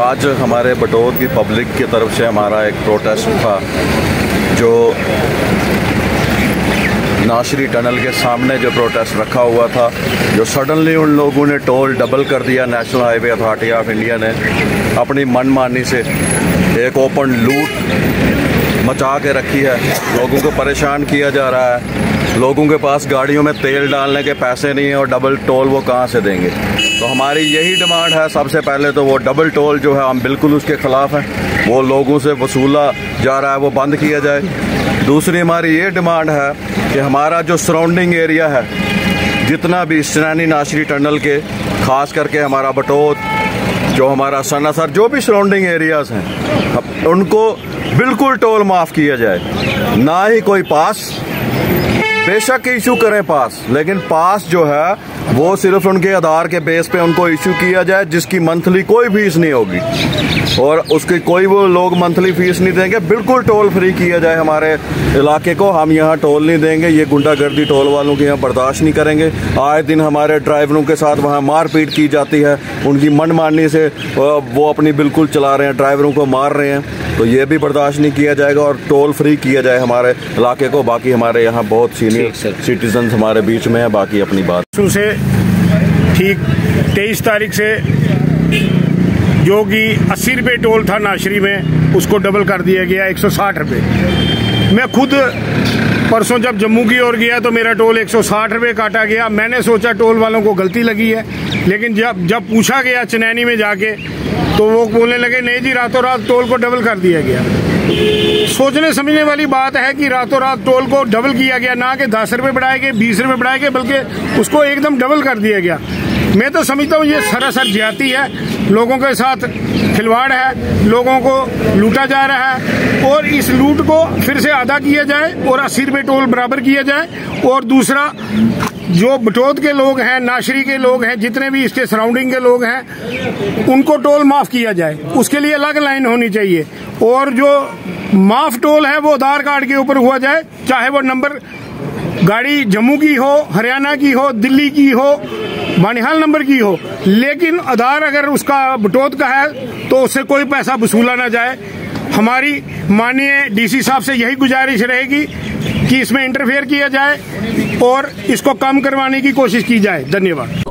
आज हमारे बटोत की पब्लिक की तरफ से हमारा एक प्रोटेस्ट था, जो नाशरी टनल के सामने जो प्रोटेस्ट रखा हुआ था, जो सडनली उन लोगों ने टोल डबल कर दिया। National highway authority of India ने अपनी मनमानी से एक ओपन लूट मचा के रखी है, लोगों को परेशान किया जा रहा है। लोगों के पास गाड़ियों में तेल डालने के पैसे नहीं हैं और डबल टोल वो कहाँ से देंगे। तो हमारी यही डिमांड है, सबसे पहले तो वो डबल टोल जो है हम बिल्कुल उसके ख़िलाफ़ हैं, वो लोगों से वसूला जा रहा है वो बंद किया जाए। दूसरी हमारी ये डिमांड है कि हमारा जो सराउंडिंग एरिया है, जितना भी चनैनी नाशरी टनल के, ख़ास करके हमारा बटोत, जो हमारा सनासर, जो भी सराउंडिंग एरियाज़ हैं, उनको बिल्कुल टोल माफ़ किया जाए। ना ही कोई पास, बेशक इशू करें पास, लेकिन पास जो है वो सिर्फ उनके आधार के बेस पे उनको इशू किया जाए, जिसकी मंथली कोई फीस नहीं होगी और उसकी कोई वो लोग मंथली फीस नहीं देंगे। बिल्कुल टोल फ्री किया जाए हमारे इलाके को। हम यहाँ टोल नहीं देंगे, ये गुंडागर्दी टोल वालों के यहाँ बर्दाश्त नहीं करेंगे। आए दिन हमारे ड्राइवरों के साथ वहाँ मारपीट की जाती है, उनकी मनमानी से वो अपनी बिल्कुल चला रहे हैं, ड्राइवरों को मार रहे हैं, तो ये भी बर्दाश्त नहीं किया जाएगा और टोल फ्री किया जाए हमारे इलाके को। बाकी हमारे यहाँ बहुत सीनियर सिटीजन हमारे बीच में है, बाकी अपनी बात से ठीक 23 तारीख से जो कि 80 रुपये टोल था नाशरी में, उसको डबल कर दिया गया 160 रुपये। मैं खुद परसों जब जम्मू की ओर गया तो मेरा टोल 160 रुपये काटा गया। मैंने सोचा टोल वालों को गलती लगी है, लेकिन जब पूछा गया चनैनी में जाके तो वो बोलने लगे नहीं जी, रातों रात टोल को डबल कर दिया गया। सोचने समझने वाली बात है कि रातों रात टोल को डबल किया गया, ना कि 10 रुपये बढ़ाए गए, 20 रुपये बढ़ाए गए, बल्कि उसको एकदम डबल कर दिया गया। मैं तो समझता हूँ ये सरासर ज्यादती है, लोगों के साथ खिलवाड़ है, लोगों को लूटा जा रहा है और इस लूट को फिर से अदा किया जाए और 80 रुपये टोल बराबर किया जाए। और दूसरा, जो बटोत के लोग हैं, नाशरी के लोग हैं, जितने भी इसके सराउंडिंग के लोग हैं, उनको टोल माफ किया जाए, उसके लिए अलग लाइन होनी चाहिए। और जो माफ टोल है वो आधार कार्ड के ऊपर हुआ जाए, चाहे वो नंबर गाड़ी जम्मू की हो, हरियाणा की हो, दिल्ली की हो, बानिहाल नंबर की हो, लेकिन आधार अगर उसका बटोत का है तो उससे कोई पैसा वसूला ना जाए। हमारी माननीय डीसी साहब से यही गुजारिश रहेगी कि इसमें इंटरफेयर किया जाए और इसको कम करवाने की कोशिश की जाए। धन्यवाद।